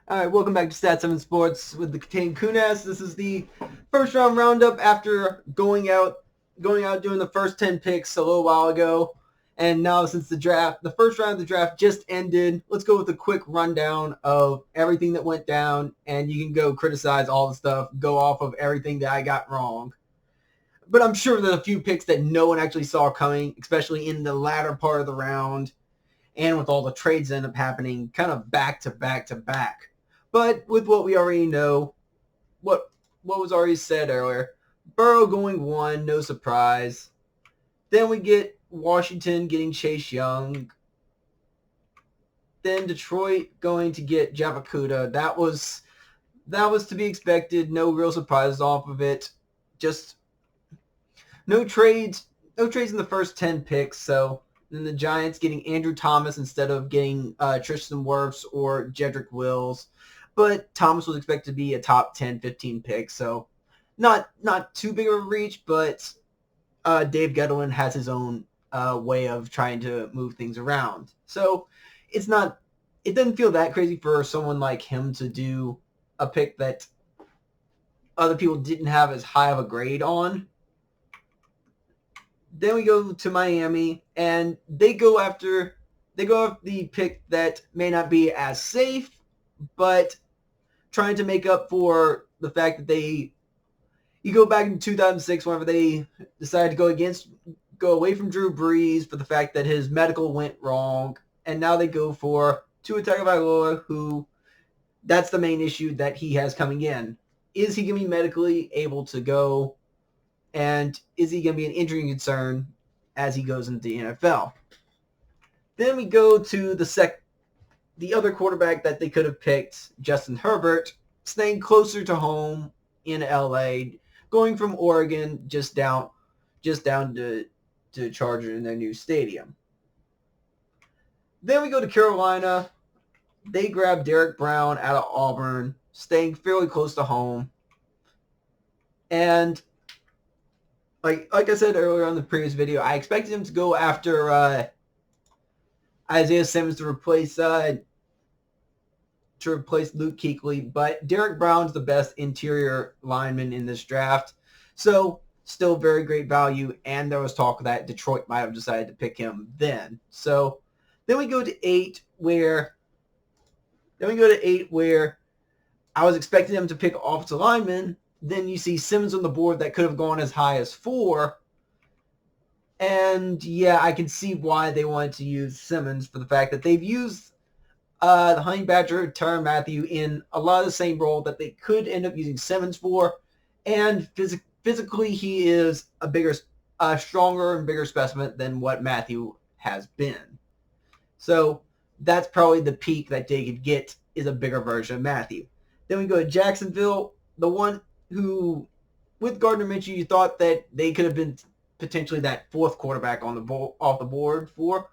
All right, welcome back to Stat 7 Sports with the Kane Kunas. This is the first round roundup after going out doing the first 10 picks a little while ago. And now since the first round of the draft just ended, let's go with a quick rundown of everything that went down, and you can go criticize all the stuff, go off of everything that I got wrong. But I'm sure there's a few picks that no one actually saw coming, especially in the latter part of the round and with all the trades that end up happening kind of back to back to back. But with what we already know, what was already said earlier, Burrow going one, no surprise. Then we get Washington getting Chase Young. Then Detroit going to get Javakuda. That was to be expected. No real surprises off of it. Just no trades in the first 10 picks. So then the Giants getting Andrew Thomas instead of getting Tristan Wirfs or Jedrick Wills. But Thomas was expected to be a top 10, 15 pick. So not too big of a reach, but Dave Gettleman has his own way of trying to move things around. So it doesn't feel that crazy for someone like him to do a pick that other people didn't have as high of a grade on. Then we go to Miami, and they go after the pick that may not be as safe, but trying to make up for the fact that you go back in 2006 whenever they decided to go away from Drew Brees for the fact that his medical went wrong, and now they go for Tua Tagovailoa, who that's the main issue that he has coming in. Is he going to be medically able to go? And is he going to be an injury concern as he goes into the NFL? Then we go to the other quarterback that they could have picked, Justin Herbert, staying closer to home in LA, going from Oregon just down to Chargers in their new stadium. Then we go to Carolina. They grab Derek Brown out of Auburn, staying fairly close to home. And like I said earlier on the previous video, I expected him to go after Isaiah Simmons to replace Luke Kuechly, but Derek Brown's the best interior lineman in this draft, so still very great value. And there was talk that Detroit might have decided to pick him then. So then we go to eight, where I was expecting him to pick offensive lineman. Then you see Simmons on the board that could have gone as high as 4. And yeah, I can see why they wanted to use Simmons for the fact that they've used the Honey Badger, Tyrann Mathieu in a lot of the same role that they could end up using Simmons for. And physically, he is a stronger and bigger specimen than what Mathieu has been. So that's probably the peak that they could get, is a bigger version of Mathieu. Then we go to Jacksonville, the one who, with Gardner Minshew, you thought that they could have been potentially that fourth quarterback off the board for.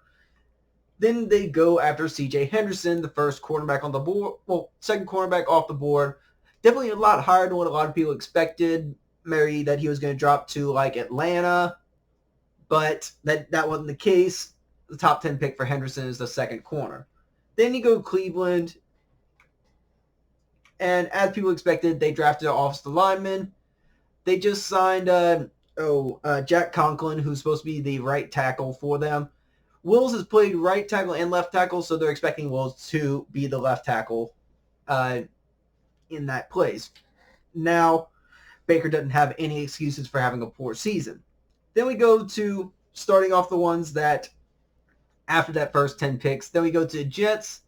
Then they go after C.J. Henderson, the first quarterback on the board. Well, second quarterback off the board. Definitely a lot higher than what a lot of people expected. Maybe that he was going to drop to like Atlanta, but that wasn't the case. The top 10 pick for Henderson is the second corner. Then you go to Cleveland, and as people expected, they drafted an offensive lineman. They just signed Jack Conklin, who's supposed to be the right tackle for them. Wills has played right tackle and left tackle, so they're expecting Wills to be the left tackle in that place. Now, Baker doesn't have any excuses for having a poor season. Then we go to starting off the ones that after that first 10 picks. Then we go to the Jets,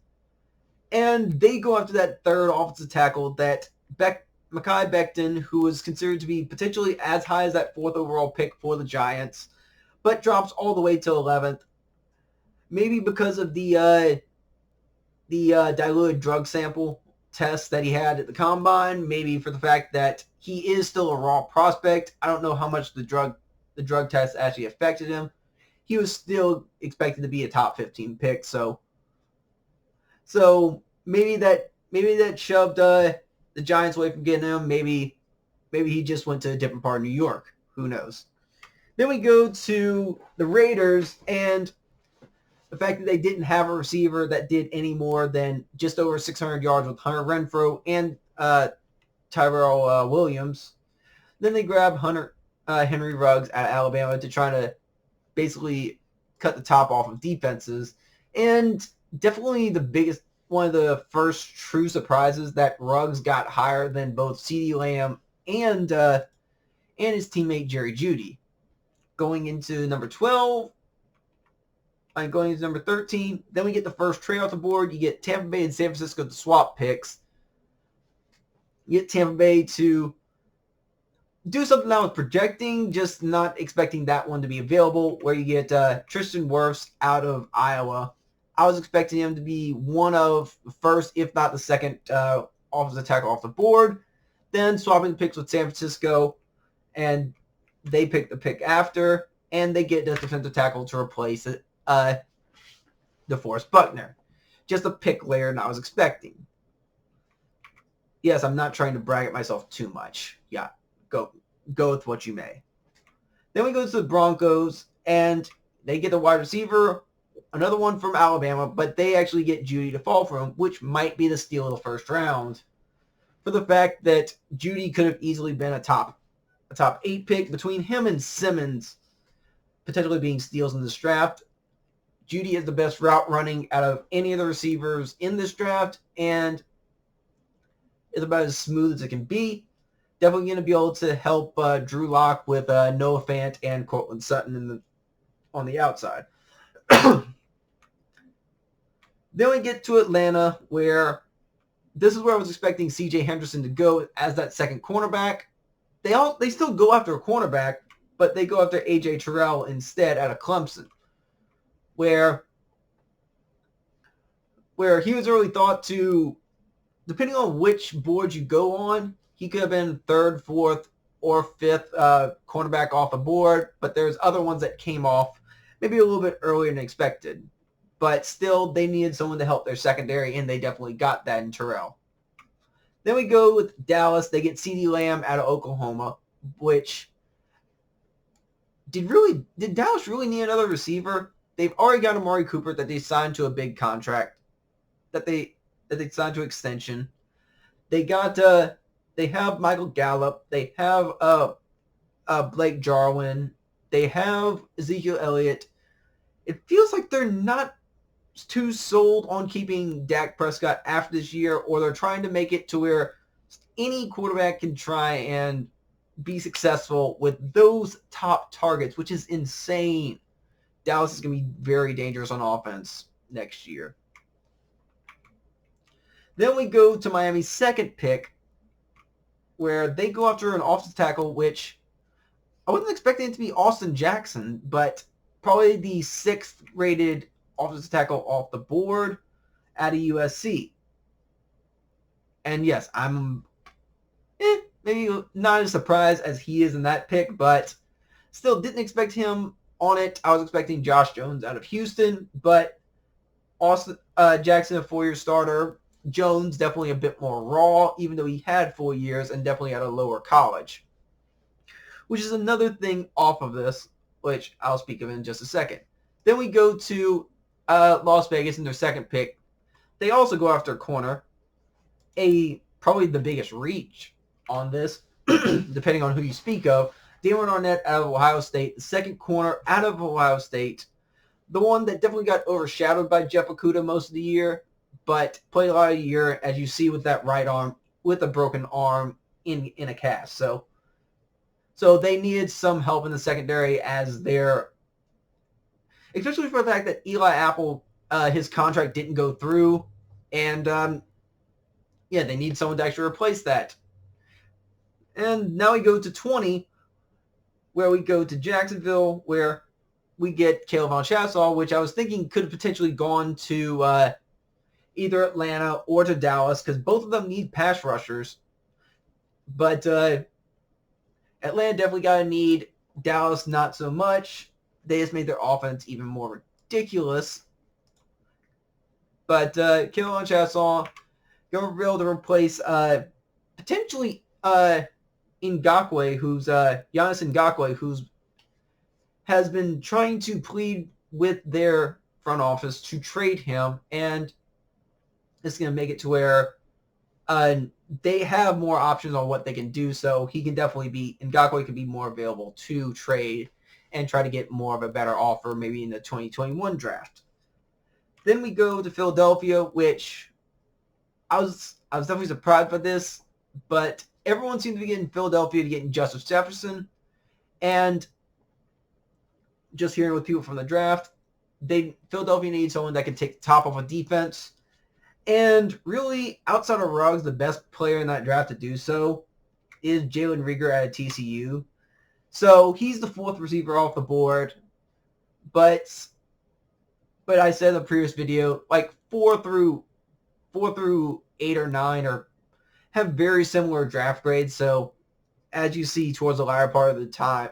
and they go after that third offensive tackle, that Mekhi Becton, who was considered to be potentially as high as that fourth overall pick for the Giants, but drops all the way to 11th. Maybe because of the diluted drug sample test that he had at the combine. Maybe for the fact that he is still a raw prospect. I don't know how much the drug test actually affected him. He was still expected to be a top 15 pick. So maybe that shoved the Giants away from getting him. Maybe he just went to a different part of New York. Who knows? Then we go to the Raiders, and The fact that they didn't have a receiver that did any more than just over 600 yards with Hunter Renfrow and Tyrell Williams. Then they grab Henry Ruggs at Alabama to try to basically cut the top off of defenses. And definitely one of the first true surprises that Ruggs got higher than both CeeDee Lamb and his teammate Jerry Jeudy. Going into number 12, and going into number 13, then we get the first trade off the board. You get Tampa Bay and San Francisco to swap picks. You get Tampa Bay to do something I was projecting, just not expecting that one to be available, where you get Tristan Wirfs out of Iowa. I was expecting him to be one of the first, if not the second, offensive tackle off the board. Then swapping the picks with San Francisco, and they pick the pick after, and they get the defensive tackle to replace it, DeForest Buckner. Just a pick later than I was expecting. Yes, I'm not trying to brag at myself too much. Yeah, go with what you may. Then we go to the Broncos, and they get the wide receiver, another one from Alabama, but they actually get Jeudy to fall for him, which might be the steal of the first round. For the fact that Jeudy could have easily been a top 8 pick between him and Simmons, potentially being steals in this draft. Jeudy is the best route running out of any of the receivers in this draft, and is about as smooth as it can be. Definitely going to be able to help Drew Lock with Noah Fant and Cortland Sutton on the outside. Then we get to Atlanta, where this is where I was expecting C.J. Henderson to go as that second cornerback. They still go after a cornerback, but they go after A.J. Terrell instead out of Clemson, where he was really thought to, depending on which board you go on, he could have been 3rd, 4th, or 5th cornerback off the board, but there's other ones that came off maybe a little bit earlier than expected. But still, they needed someone to help their secondary, and they definitely got that in Terrell. Then we go with Dallas. They get CeeDee Lamb out of Oklahoma, which did Dallas really need another receiver? They've already got Amari Cooper that they signed to a big contract, that they signed to extension. They have Michael Gallup. They have Blake Jarwin. They have Ezekiel Elliott. It feels like they're not too sold on keeping Dak Prescott after this year, or they're trying to make it to where any quarterback can try and be successful with those top targets, which is insane. Dallas is going to be very dangerous on offense next year. Then we go to Miami's second pick, where they go after an offensive tackle, which I wasn't expecting it to be Austin Jackson, but probably the 6th rated offensive tackle off the board out of USC. And yes, I'm maybe not as surprised as he is in that pick, but still didn't expect him on it. I was expecting Josh Jones out of Houston, but Austin Jackson, a 4-year starter. Jones definitely a bit more raw, even though he had 4 years and definitely at a lower college. Which is another thing off of this, which I'll speak of in just a second. Then we go to Las Vegas in their second pick. They also go after a corner, probably the biggest reach on this, depending on who you speak of. Damon Arnett out of Ohio State, the second corner out of Ohio State, the one that definitely got overshadowed by Jeff Okudah most of the year, but played a lot of the year, as you see with that right arm, with a broken arm in a cast. So they needed some help in the secondary especially for the fact that Eli Apple, his contract didn't go through, and they need someone to actually replace that. And now we go to 20, where we go to Jacksonville, where we get Caleb Von Chassall, which I was thinking could have potentially gone to either Atlanta or to Dallas, because both of them need pass rushers. But Atlanta definitely got a need. Dallas, not so much. They just made their offense even more ridiculous. But Caleb Von Chassall going to be able to replace potentially Ngakoue, who's Giannis Ngakoue, who's has been trying to plead with their front office to trade him, and it's going to make it to where they have more options on what they can do. So he can definitely be, Ngakoue can be more available to trade and try to get more of a better offer maybe in the 2021 draft. Then we go to Philadelphia, which I was definitely surprised by this, but everyone seemed to be getting Philadelphia to getting Justice Jefferson, and just hearing with people from the draft, Philadelphia needs someone that can take the top off of defense. And really, outside of Ruggs, the best player in that draft to do so is Jalen Reagor out of TCU. So he's the fourth receiver off the board. But I said in the previous video, like 4 through 8 or 9 have very similar draft grades. So as you see towards the latter part of the time,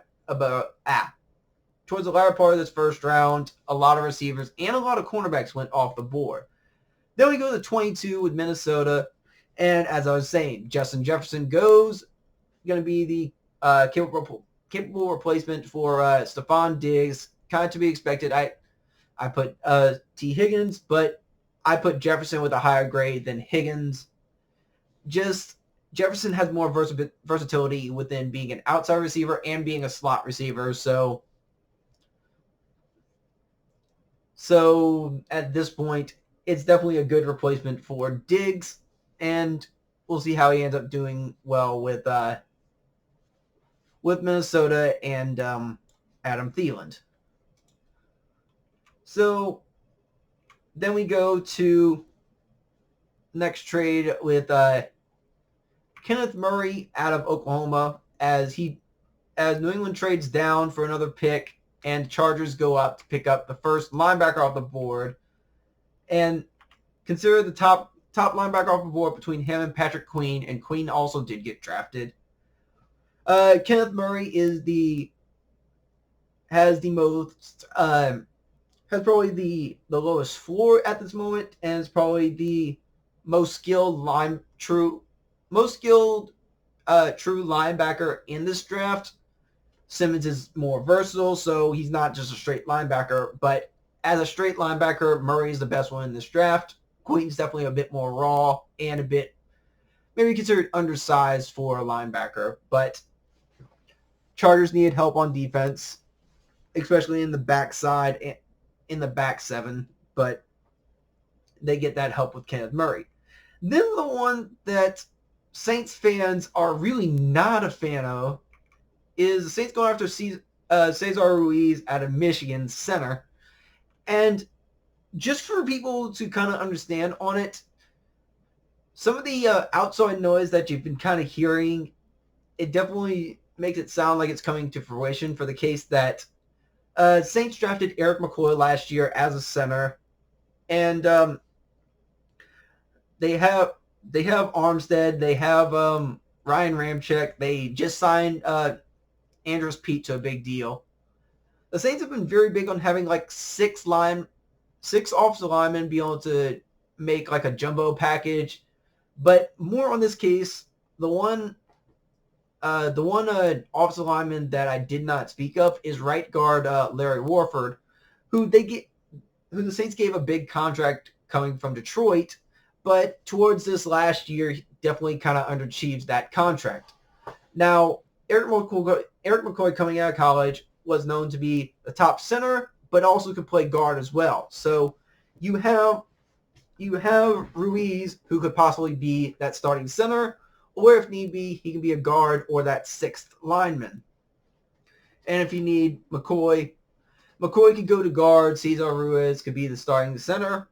towards the latter part of this first round, a lot of receivers and a lot of cornerbacks went off the board. Then we go to 22 with Minnesota, and as I was saying, Justin Jefferson going to be the capable replacement for Stephon Diggs, kind of to be expected. I put T. Higgins, but I put Jefferson with a higher grade than Higgins. Just Jefferson has more versatility within being an outside receiver and being a slot receiver, so at this point, it's definitely a good replacement for Diggs, and we'll see how he ends up doing well with Minnesota and Adam Thielen. So then we go to next trade with Kenneth Murray out of Oklahoma as New England trades down for another pick, and Chargers go up to pick up the first linebacker off the board. And consider the top linebacker off the board between him and Patrick Queen, and Queen also did get drafted. Kenneth Murray has probably the lowest floor at this moment, and is probably the most skilled true linebacker in this draft. Simmons is more versatile, so he's not just a straight linebacker, but as a straight linebacker, Murray is the best one in this draft. Queen's definitely a bit more raw and a bit maybe considered undersized for a linebacker, but Chargers needed help on defense, especially in the backside, in the back seven, but they get that help with Kenneth Murray. Then the one that Saints fans are really not a fan of is the Saints going after Cesar Ruiz out of Michigan center. And just for people to kind of understand on it, some of the outside noise that you've been kind of hearing, it definitely makes it sound like it's coming to fruition for the case that Saints drafted Eric McCoy last year as a center, and they have Armstead, they have Ryan Ramczyk, they just signed Andrus Peat to a big deal. The Saints have been very big on having like six offensive linemen be able to make like a jumbo package, but more on this case, the one offensive lineman that I did not speak of is right guard Larry Warford, who the Saints gave a big contract coming from Detroit, but towards this last year, he definitely kind of underachieved that contract. Now, Eric McCoy coming out of college was known to be the top center, but also could play guard as well. So you have Ruiz, who could possibly be that starting center, or if need be, he can be a guard or that sixth lineman. And if you need McCoy could go to guard. Cesar Ruiz could be the starting center.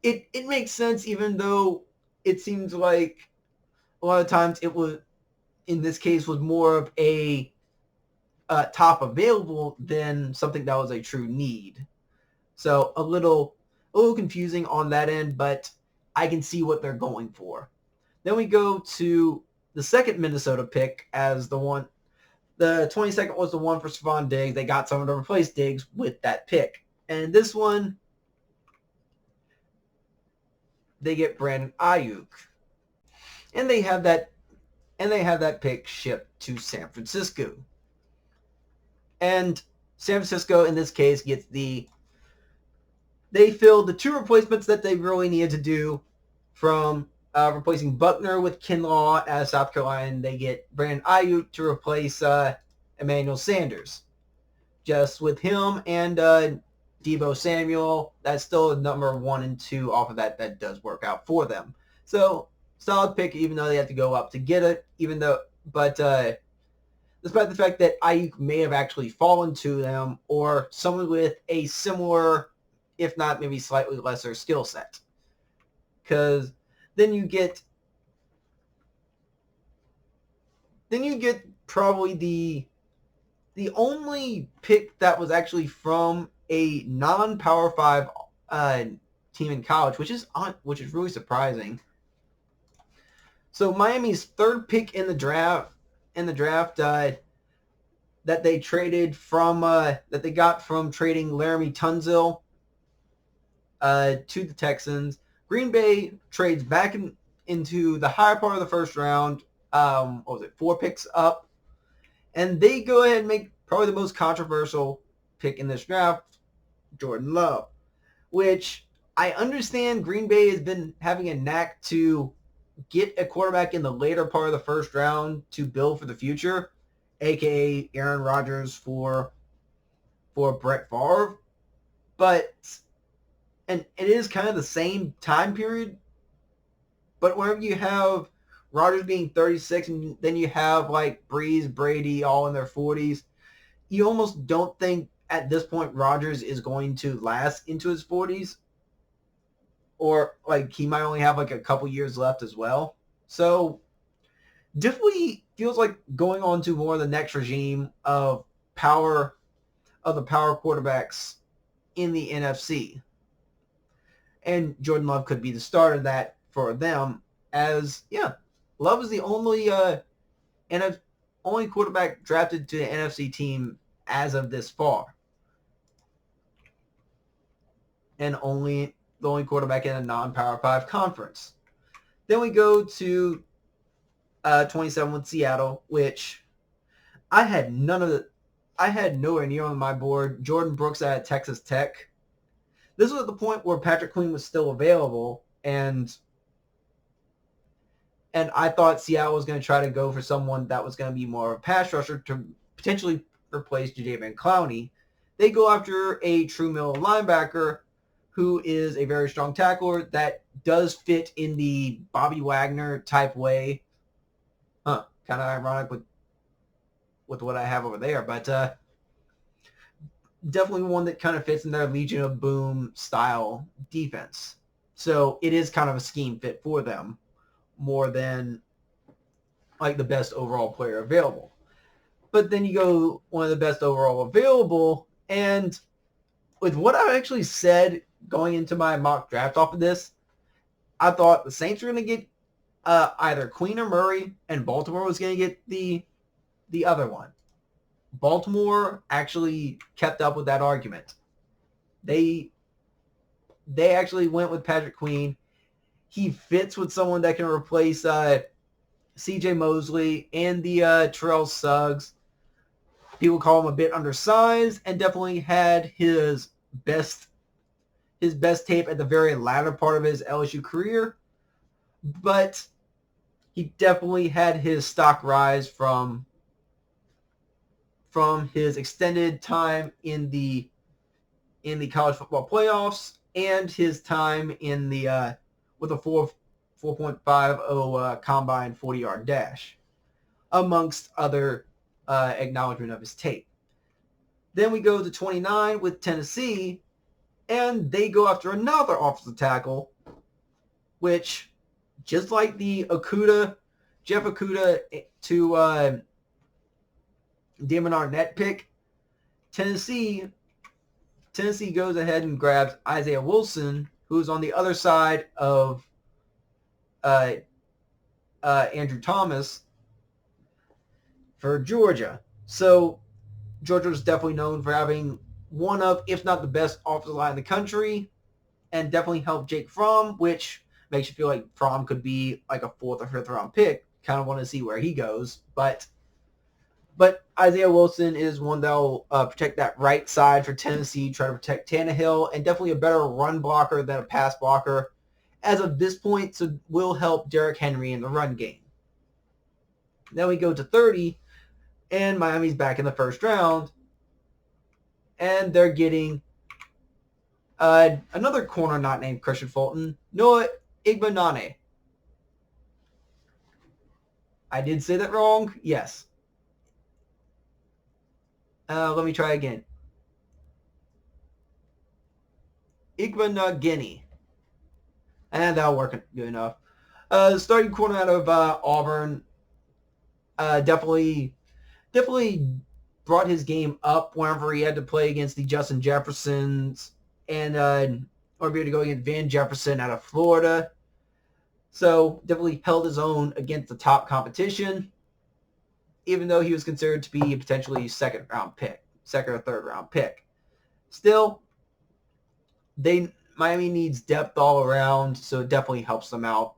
It makes sense, even though it seems like a lot of times it was, in this case, was more of a top available than something that was a true need. So a little confusing on that end, but I can see what they're going for. Then we go to the second Minnesota pick as the one. The 22nd was the one for Stephon Diggs. They got someone to replace Diggs with that pick. And this one, they get Brandon Ayuk. And they have that pick shipped to San Francisco. And San Francisco, in this case, gets the they filled the two replacements that they really needed to do from replacing Buckner with Kinlaw as South Carolina. They get Brandon Ayuk to replace Emmanuel Sanders. Just with him and Deebo Samuel, that's still number 1 and 2 off of that. That does work out for them. So solid pick, even though they have to go up to get it. But despite the fact that Ayuk may have actually fallen to them, or someone with a similar, if not maybe slightly lesser skill set, because then you get probably the only pick that was actually from a non-Power 5 team in college, which is really surprising. So Miami's third pick in the draft that they traded from that they got from trading Laramie Tunsil to the Texans. Green Bay trades back into the higher part of the first round. What was it? 4 picks up. And they go ahead and make probably the most controversial pick in this draft, Jordan Love, which I understand Green Bay has been having a knack to get a quarterback in the later part of the first round to build for the future, a.k.a. Aaron Rodgers for Brett Favre. And it is kind of the same time period, but whenever you have Rodgers being 36 and then you have like Breeze, Brady all in their 40s, you almost don't think at this point Rodgers is going to last into his 40s, or like he might only have like a couple years left as well. So definitely feels like going on to more of the next regime of the power quarterbacks in the NFC. And Jordan Love could be the start of that for them, as Love is the only only quarterback drafted to the NFC team as of this far, and the only quarterback in a non-Power 5 conference. Then we go to 27 with Seattle, which I had nowhere near on my board. Jordan Brooks out of Texas Tech. This was at the point where Patrick Queen was still available, and I thought Seattle was going to try to go for someone that was going to be more of a pass rusher to potentially replace Jadeveon Clowney. They go after a true middle linebacker who is a very strong tackler that does fit in the Bobby Wagner type way. Kind of ironic with what I have over there, but definitely one that kind of fits in their Legion of Boom style defense. So it is kind of a scheme fit for them more than like the best overall player available. But then you go one of the best overall available, and with what I actually said going into my mock draft off of this, I thought the Saints were going to get either Queen or Murray, and Baltimore was going to get the other one. Baltimore actually kept up with that argument. They actually went with Patrick Queen. He fits with someone that can replace C.J. Mosley and the Terrell Suggs. People call him a bit undersized, and definitely had his best tape at the very latter part of his LSU career. But he definitely had his stock rise from his extended time in the college football playoffs and his time in the with a 4.50 combine 40-yard dash, amongst other acknowledgement of his tape. Then we go to 29 with Tennessee, and they go after another offensive tackle, which, just like the Jeff Okudah to Damon Arnett pick, Tennessee goes ahead and grabs Isaiah Wilson, who's on the other side of Andrew Thomas for Georgia. So Georgia is definitely known for having one of, if not the best offensive line in the country, and definitely helped Jake Fromm, which makes you feel like Fromm could be like a 4th or 5th round pick. Kind of want to see where he goes, but But Isaiah Wilson is one that will protect that right side for Tennessee, try to protect Tannehill, and definitely a better run blocker than a pass blocker as of this point, so will help Derrick Henry in the run game. Then we go to 30, and Miami's back in the first round, and they're getting another corner not named Christian Fulton, Noah Igbenane. I did say that wrong? Yes. Let me try again. Igbenane. And that'll work good enough. Starting corner out of Auburn, definitely brought his game up whenever he had to play against the Justin Jeffersons and or be able to go against Van Jefferson out of Florida. So definitely held his own against the top competition, even though he was considered to be a potentially second or third round pick. Still, Miami needs depth all around, so it definitely helps them out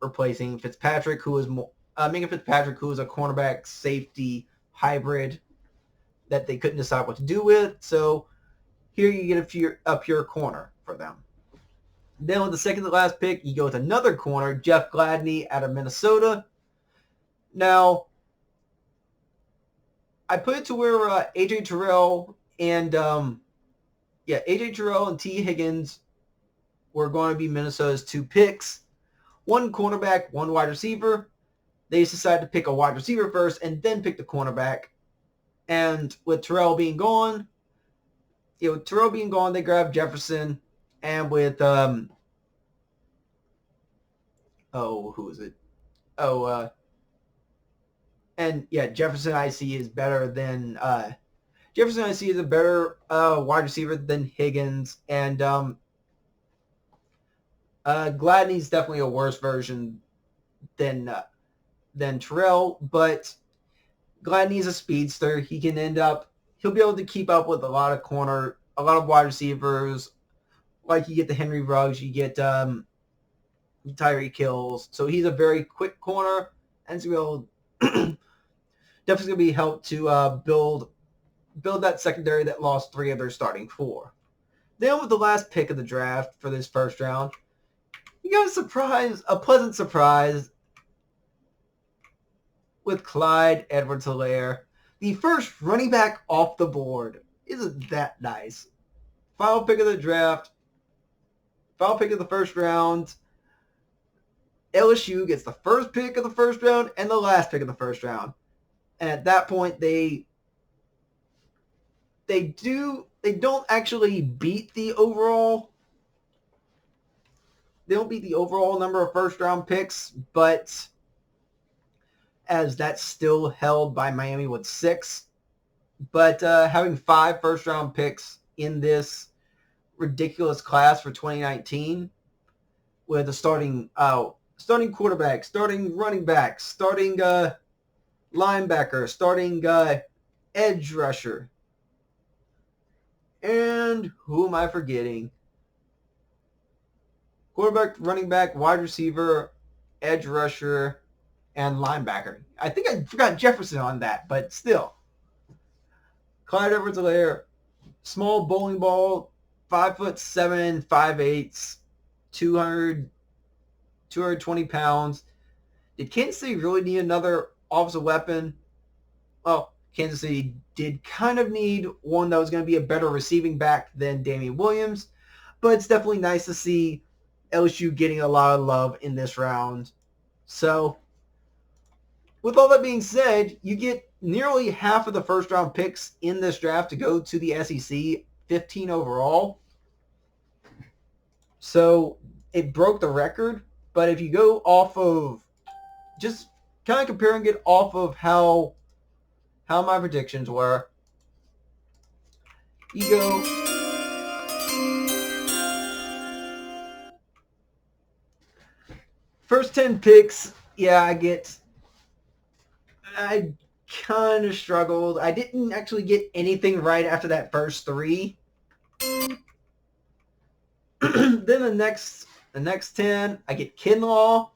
replacing Fitzpatrick, who is Minka Fitzpatrick, who is a cornerback safety hybrid that they couldn't decide what to do with. So here you get a pure corner for them. Then with the second to last pick, you go with another corner, Jeff Gladney out of Minnesota. Now, I put it to where A.J. Terrell and T. Higgins were going to be Minnesota's two picks. One cornerback, one wide receiver. They decided to pick a wide receiver first and then pick the cornerback. And with Terrell being gone, they grabbed Jefferson. And with who is it? Jefferson I see is better than Jefferson I see is a better wide receiver than Higgins, and Gladney's definitely a worse version than Terrell, but Gladney's a speedster. He'll be able to keep up with a lot of wide receivers. Like you get the Henry Ruggs, you get Tyreek Hills. So he's a very quick corner, and so definitely going to be helped to build that secondary that lost 3 of their starting 4. Then with the last pick of the draft for this first round, you got a pleasant surprise with Clyde Edwards-Helaire, the first running back off the board. Isn't that nice? Final pick of the draft. Final pick of the first round. LSU gets the first pick of the first round and the last pick of the first round. And at that point, they don't actually beat the overall. They don't beat the overall number of first round picks, but as that's still held by Miami with 6. But having 5 first round picks in this ridiculous class for 2019 with a starting quarterback, starting running back, starting linebacker, starting edge rusher. And who am I forgetting? Quarterback, running back, wide receiver, edge rusher, and linebacker. I think I forgot Jefferson on that, but still. Clyde Edwards-Helaire, small bowling ball, 5'7", 5'8", 220 pounds. Did Kansas City really need another offensive weapon? Well, Kansas City did kind of need one that was going to be a better receiving back than Damian Williams, but it's definitely nice to see LSU getting a lot of love in this round. So, with all that being said, you get nearly half of the first round picks in this draft to go to the SEC, 15 overall. So, it broke the record, but if you go off of, just kind of comparing it off of how my predictions were, you go first 10 picks. Yeah, I kind of struggled. I didn't actually get anything right after that first 3. Then the next 10, I get Kinlaw.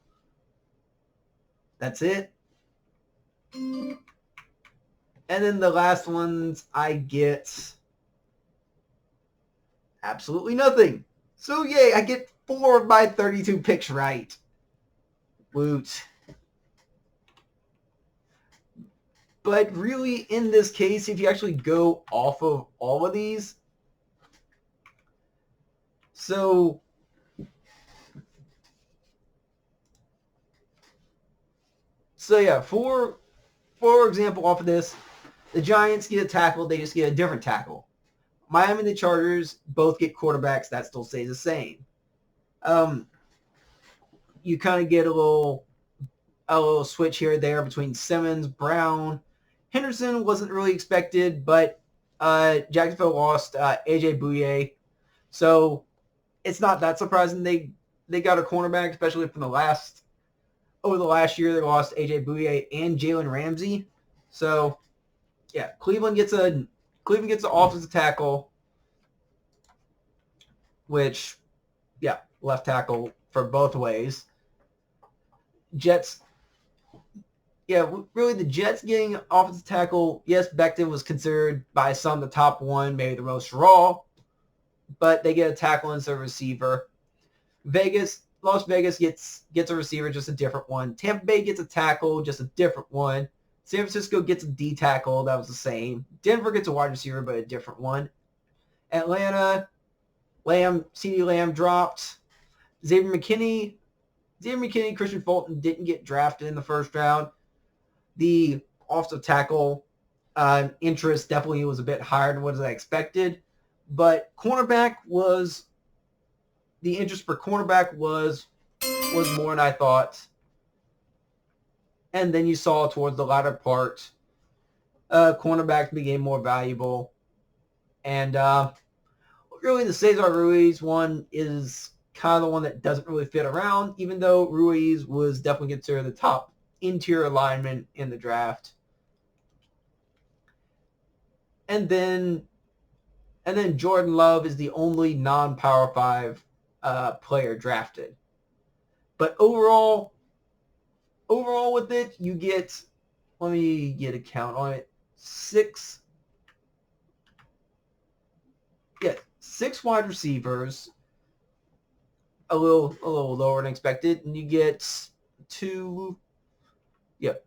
That's it. And then the last ones, I get absolutely nothing. So yay, I get 4 of my 32 picks right. Woot. But really, in this case, if you actually go off of all of these, so yeah, for example, off of this, the Giants get a tackle, they just get a different tackle. Miami and the Chargers both get quarterbacks, that still stays the same. You kind of get a little switch here or there between Simmons, Brown. Henderson wasn't really expected, but Jacksonville lost A.J. Bouye. So it's not that surprising they got a cornerback, especially from over the last year they lost A.J. Bouye and Jalen Ramsey. So yeah, Cleveland gets an offensive tackle, which yeah, left tackle for both ways. Jets. Yeah, really, the Jets getting offensive tackle, yes, Becton was considered by some the top one, maybe the most raw, but they get a tackle instead of a receiver. Las Vegas gets a receiver, just a different one. Tampa Bay gets a tackle, just a different one. San Francisco gets a D tackle, that was the same. Denver gets a wide receiver, but a different one. Atlanta, CeeDee Lamb dropped. Xavier McKinney, Christian Fulton didn't get drafted in the first round. The offensive tackle interest definitely was a bit higher than what I expected, but the interest for cornerback was more than I thought. And then you saw towards the latter part, cornerbacks became more valuable, and really the Cesar Ruiz one is kind of the one that doesn't really fit around, even though Ruiz was definitely considered the top interior lineman in the draft. And then Jordan Love is the only non-Power 5 player drafted. But overall with it, you get, let me get a count on it, 6 wide receivers, a little lower than expected, and you get 2. Yep.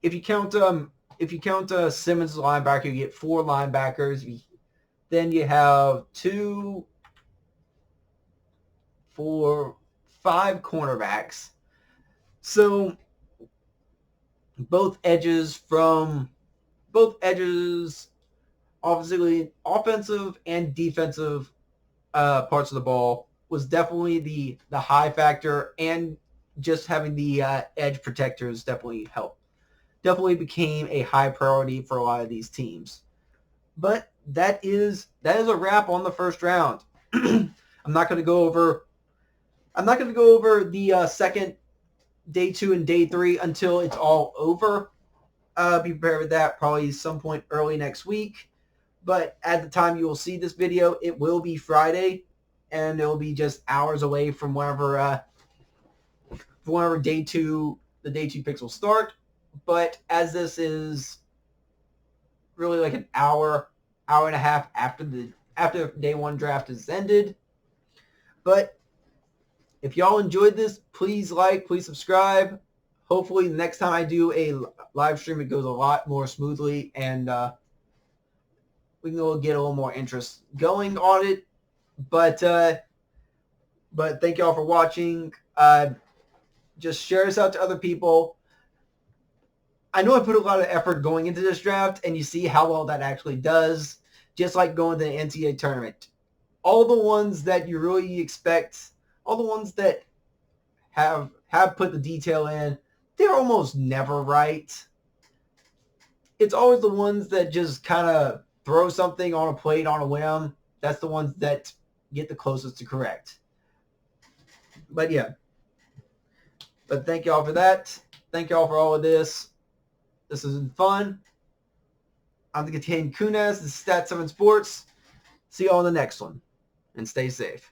If you count Simmons as a linebacker, you get 4 linebackers. Then you have 2, 4, 5 cornerbacks. So both edges, obviously offensive and defensive parts of the ball, was definitely the high factor, and just having the edge protectors definitely helped. Definitely became a high priority for a lot of these teams. But that is a wrap on the first round. I'm not going to go over the second, day 2 and day 3 until it's all over. Be prepared with that probably some point early next week. But at the time you will see this video, it will be Friday, and it will be just hours away from whenever the day 2 picks will start. But as this is really like an hour and a half after day 1 draft is ended. But if y'all enjoyed this, please please subscribe. Hopefully the next time I do a live stream, it goes a lot more smoothly, and we can get a little more interest going on it. But thank y'all for watching. Just share this out to other people. I know I put a lot of effort going into this draft, and you see how well that actually does. Just like going to the NCAA tournament. All the ones that you really expect, all the ones that have put the detail in, they're almost never right. It's always the ones that just kind of throw something on a plate on a whim. That's the ones that get the closest to correct. But yeah. But thank y'all for that. Thank y'all for all of this. This has been fun. I'm the Contain Kunas. This is Stat 7 Sports. See y'all in the next one. And stay safe.